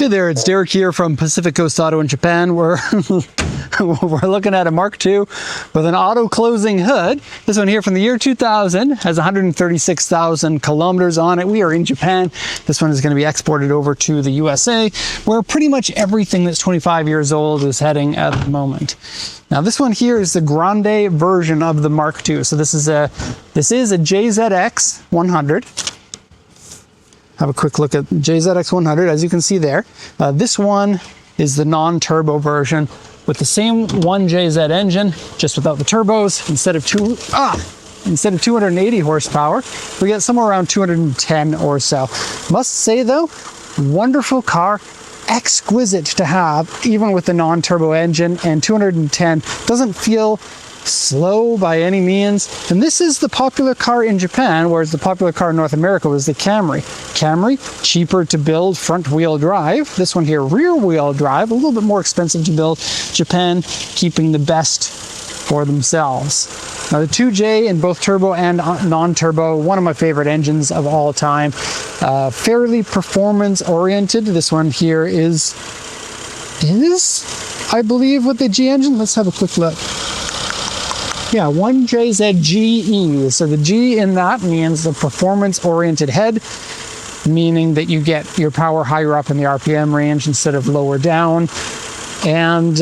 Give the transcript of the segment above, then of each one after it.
Hey there, it's Derek here from Pacific Coast Auto in Japan. We're looking at a Mark II with an auto-closing hood. This one here from the year 2000 has 136,000 kilometers on it. We are in Japan. This one is going to be exported over to the USA, where pretty much everything that's 25 years old is heading at the moment. Now this one here is the Grande version of the Mark II. So this is a JZX 100. Have a quick look at JZX 100, as you can see there. This one is the non-turbo version with the same 1JZ engine, just without the turbos. Instead of 280 horsepower, we get somewhere around 210 or so. Must say though, wonderful car, exquisite to have, even with the non-turbo engine, and 210 doesn't feel slow by any means. And this is the popular car in Japan, whereas the popular car in North America was the Camry. Camry, cheaper to build, front wheel drive. This one here, rear wheel drive, a little bit more expensive to build. Japan keeping the best for themselves. Now the 2J in both turbo and non-turbo, one of my favorite engines of all time. Fairly performance oriented. This one here is I believe with the G engine. Let's have a quick look. Yeah, 1JZGE. So the G in that means the performance-oriented head, meaning that you get your power higher up in the RPM range instead of lower down, and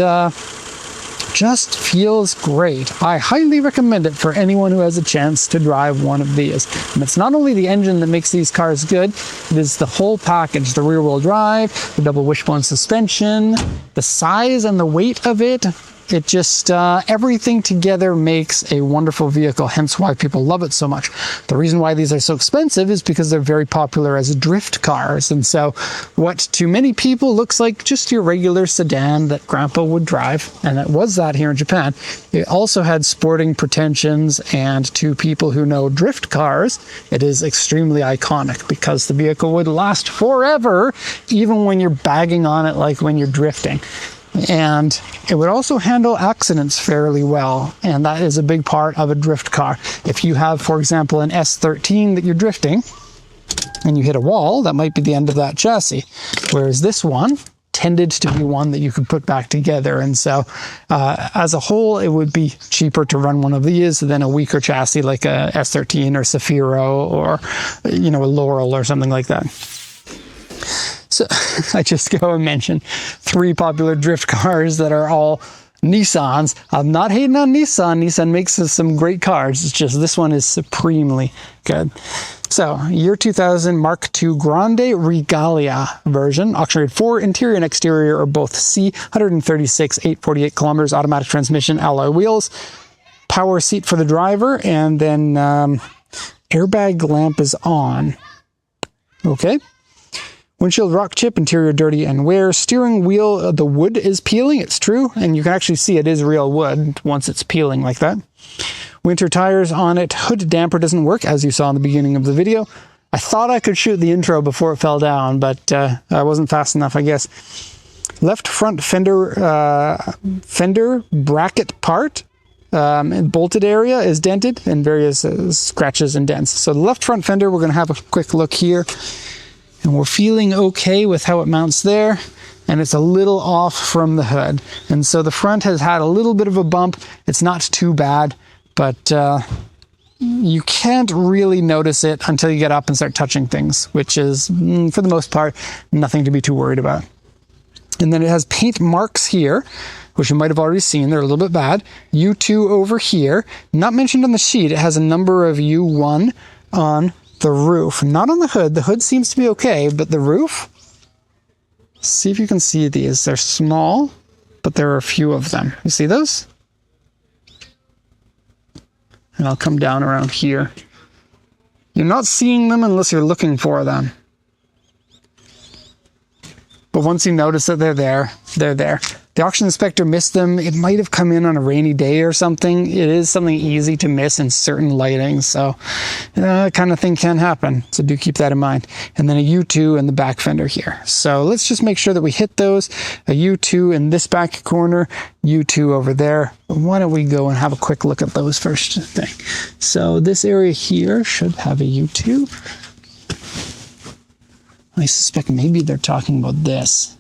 just feels great. I highly recommend it for anyone who has a chance to drive one of these. And it's not only the engine that makes these cars good, it is the whole package. The rear-wheel drive, the double wishbone suspension, the size and the weight of it. It just, everything together makes a wonderful vehicle, hence why people love it so much. The reason why these are so expensive is because they're very popular as drift cars. And so what to many people looks like just your regular sedan that Grandpa would drive, and it was that here in Japan. It also had sporting pretensions, and to people who know drift cars, it is extremely iconic because the vehicle would last forever, even when you're bagging on it like when you're drifting. And it would also handle accidents fairly well, and that is a big part of a drift car. If you have, for example, an S13 that you're drifting and you hit a wall, that might be the end of that chassis, whereas this one tended to be one that you could put back together. And so as a whole, it would be cheaper to run one of these than a weaker chassis like a S13 or Safiro or a Laurel or something like that. So I just go and mention 3 popular drift cars that are all Nissans. I'm not hating on Nissan. Nissan makes some great cars. It's just this one is supremely good. So year 2000 Mark II Grande Regalia version. Auction rate 4. Interior and exterior are both C. 136, 848 kilometers. Automatic transmission, alloy wheels. Power seat for the driver. And then airbag lamp is on. Okay. Windshield rock chip, interior dirty and wear. Steering wheel, the wood is peeling, it's true, and you can actually see it is real wood once it's peeling like that. Winter tires on it. Hood damper doesn't work, as you saw in the beginning of the video. I thought I could shoot the intro before it fell down, but I wasn't fast enough, I guess. Left front fender bracket part. Bolted area is dented and various scratches and dents. So the left front fender, we're going to have a quick look here. And we're feeling okay with how it mounts there, and it's a little off from the hood. And so the front has had a little bit of a bump. It's not too bad, but you can't really notice it until you get up and start touching things, which is, for the most part, nothing to be too worried about. And then it has paint marks here, which you might have already seen. They're a little bit bad. U2 over here. Not mentioned on the sheet. It has a number of U1 on the roof, not on the hood. The hood seems to be okay, but the roof, see if you can see these. They're small, but there are a few of them. You see those? And I'll come down around here. You're not seeing them unless you're looking for them. But once you notice that they're there, they're there. The auction inspector missed them. It might have come in on a rainy day or something. It is something easy to miss in certain lighting, so that kind of thing can happen. So do keep that in mind. And then a U2 in the back fender here. So let's just make sure that we hit those. A U2 in this back corner, U2 over there. Why don't we go and have a quick look at those first thing. So this area here should have a U2. I suspect maybe they're talking about this.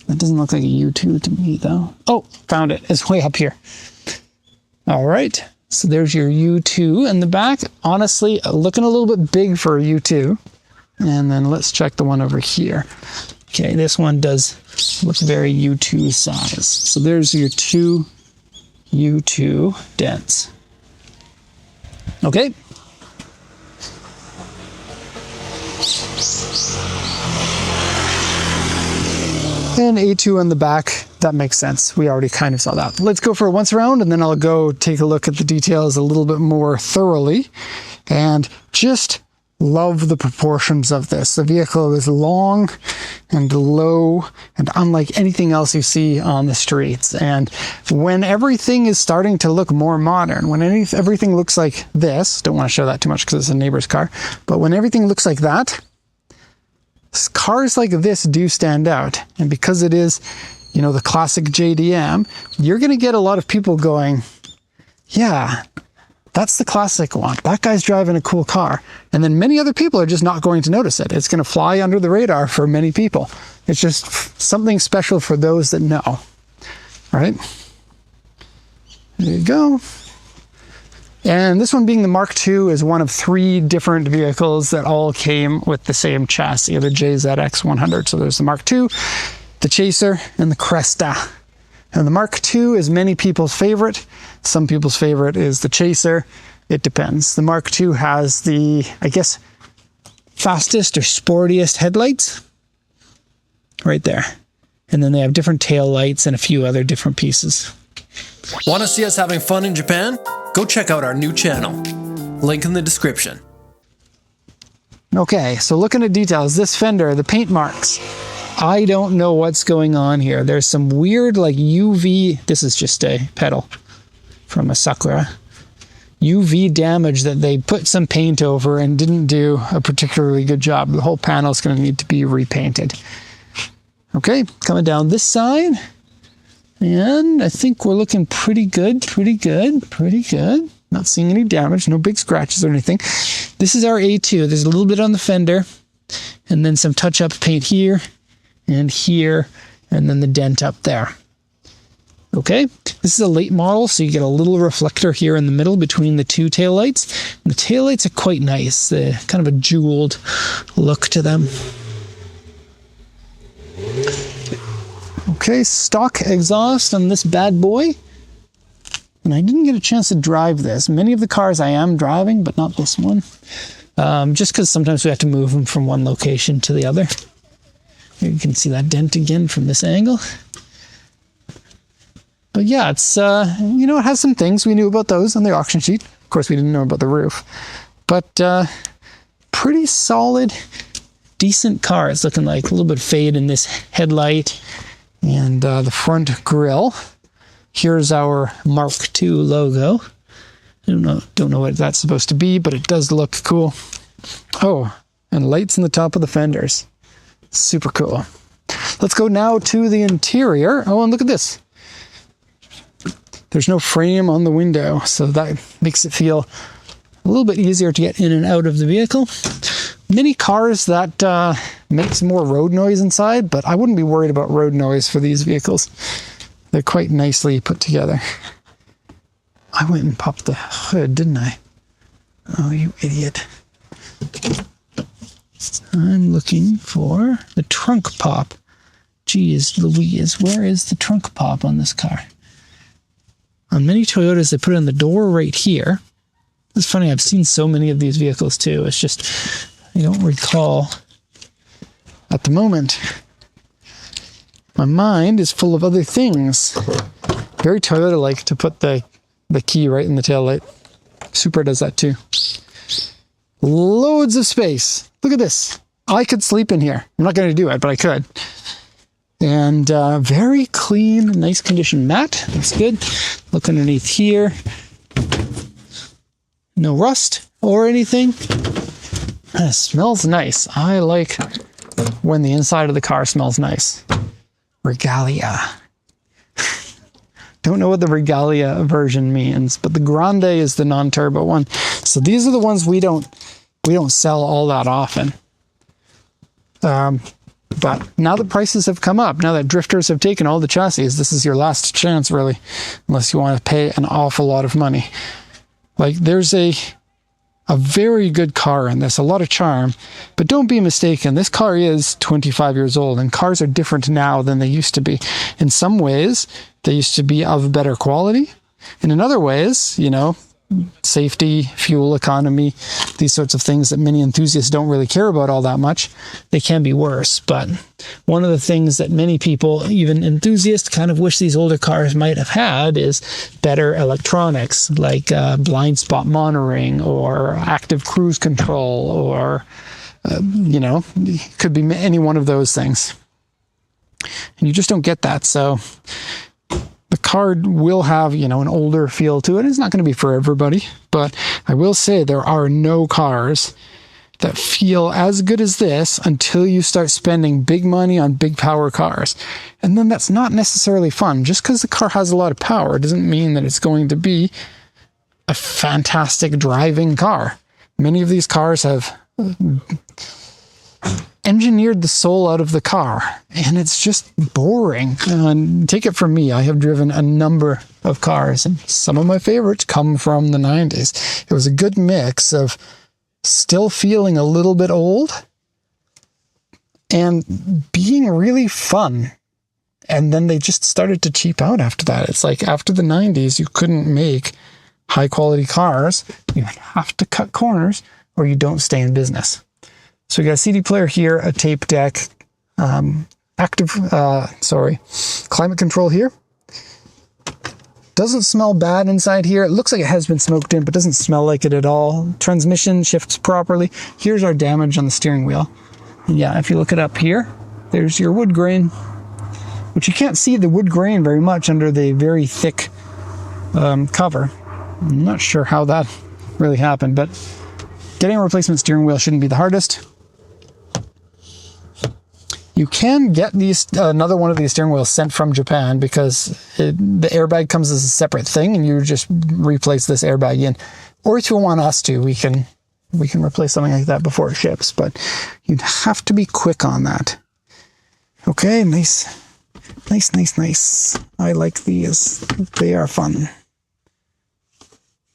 That doesn't look like a U2 to me, though. Oh, found it. It's way up here. All right. So there's your U2 in the back. Honestly, looking a little bit big for a U2. And then let's check the one over here. Okay, this one does look very U2 size. So there's your two U2 dents. Okay. And A2 on the back, that makes sense. We already kind of saw that. Let's go for a once around, and then I'll go take a look at the details a little bit more thoroughly. And just love the proportions of this. The vehicle is long and low and unlike anything else you see on the streets. And when everything is starting to look more modern, when everything looks like this, don't want to show that too much because it's a neighbor's car, but when everything looks like that, cars like this do stand out. And because it is, you know, the classic JDM, you're going to get a lot of people going, yeah, that's the classic one. That guy's driving a cool car. And then many other people are just not going to notice it. It's going to fly under the radar for many people. It's just something special for those that know. All right. There you go. And this one, being the Mark II, is one of 3 different vehicles that all came with the same chassis, the JZX100. So there's the Mark II, the Chaser, and the Cresta. And the Mark II is many people's favorite. Some people's favorite is the Chaser. It depends. The Mark II has the, I guess, fastest or sportiest headlights right there. And then they have different tail lights and a few other different pieces. Want to see us having fun in Japan? Go check out our new channel. Link in the description. Okay, so looking at details, this fender, the paint marks, I don't know what's going on here. There's some weird like UV, this is just a pedal from a Sakura, UV damage that they put some paint over and didn't do a particularly good job. The whole panel is going to need to be repainted. Okay, coming down this side. And I think we're looking pretty good, pretty good. Not seeing any damage, no big scratches or anything. This is our A2. There's a little bit on the fender, and then some touch-up paint here, and then the dent up there. Okay, this is a late model, so you get a little reflector here in the middle between the 2 taillights. And the taillights are quite nice. They're kind of a jeweled look to them. Okay, stock exhaust on this bad boy. And I didn't get a chance to drive this. Many of the cars I am driving, but not this one. Just because sometimes we have to move them from one location to the other. Here you can see that dent again from this angle. But yeah, it's, you know, it has some things. We knew about those on the auction sheet. Of course, we didn't know about the roof. But pretty solid, decent car. It's looking like a little bit of fade in this headlight. And the front grille. Here's our Mark II logo. I don't know what that's supposed to be, but it does look cool. Oh, and lights in the top of the fenders. Super cool. Let's go now to the interior. Oh, and look at this. There's no frame on the window, so that makes it feel a little bit easier to get in and out of the vehicle. Many cars that makes more road noise inside, but I wouldn't be worried about road noise for these vehicles. They're quite nicely put together. I went and popped the hood, didn't I? Oh, you idiot. I'm looking for the trunk pop. Geez Louise, where is the trunk pop on this car? On many Toyotas, they put it on the door right here. It's funny, I've seen so many of these vehicles too. It's just, I don't recall at the moment. My mind is full of other things. Very Toyota-like to put the key right in the taillight. Supra does that too. Loads of space. Look at this. I could sleep in here. I'm not going to do it, but I could. And very clean, nice condition mat. That's good. Look underneath here. No rust or anything. It smells nice. I like when the inside of the car smells nice. Regalia. Don't know what the Regalia version means, but the Grande is the non-turbo one. So these are the ones we don't sell all that often. But now the prices have come up. Now that drifters have taken all the chassis, this is your last chance, really, unless you want to pay an awful lot of money. Like, there's a very good car in this, a lot of charm, but don't be mistaken. This car is 25 years old, and cars are different now than they used to be. In some ways, they used to be of better quality, and in other ways, you know, safety, fuel economy, these sorts of things that many enthusiasts don't really care about all that much, they can be worse. But one of the things that many people, even enthusiasts, kind of wish these older cars might have had is better electronics, like blind spot monitoring or active cruise control, or you know, could be any one of those things. And you just don't get that. So the car will have, you know, an older feel to it. It's not going to be for everybody, but I will say there are no cars that feel as good as this until you start spending big money on big power cars. And then that's not necessarily fun. Just because the car has a lot of power doesn't mean that it's going to be a fantastic driving car. Many of these cars have engineered the soul out of the car, and it's just boring. And take it from me, I have driven a number of cars, and some of my favorites come from the 90s. It was a good mix of still feeling a little bit old and being really fun. And then they just started to cheap out after that. It's like after the 90s, you couldn't make high quality cars. You have to cut corners or you don't stay in business. So we got a CD player here, a tape deck, climate control here. Doesn't smell bad inside here. It looks like it has been smoked in, but doesn't smell like it at all. Transmission shifts properly. Here's our damage on the steering wheel. And yeah, if you look it up here, there's your wood grain, which you can't see the wood grain very much under the very thick cover. I'm not sure how that really happened, but getting a replacement steering wheel shouldn't be the hardest. You can get these another one of these steering wheels sent from Japan because the airbag comes as a separate thing, and you just replace this airbag in. Or if you want us to, we can replace something like that before it ships, but you'd have to be quick on that. Okay, nice. I like these. They are fun.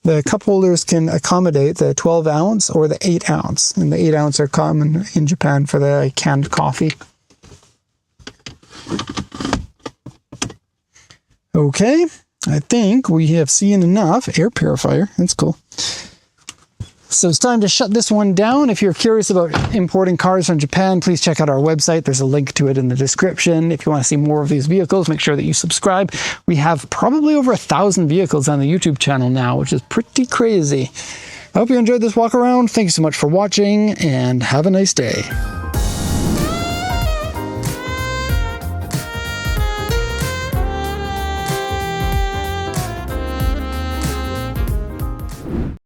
The cup holders can accommodate the 12 ounce or the 8 ounce, and the 8 ounce are common in Japan for the canned coffee. Okay, I think we have seen enough. Air purifier, that's cool. So it's time to shut this one down. If you're curious about importing cars from Japan, please check out our website. There's a link to it in the description. If you want to see more of these vehicles, make sure that you subscribe. We have probably over 1,000 vehicles on the YouTube channel now, which is pretty crazy. I hope you enjoyed this walk around. Thank you so much for watching, and have a nice day.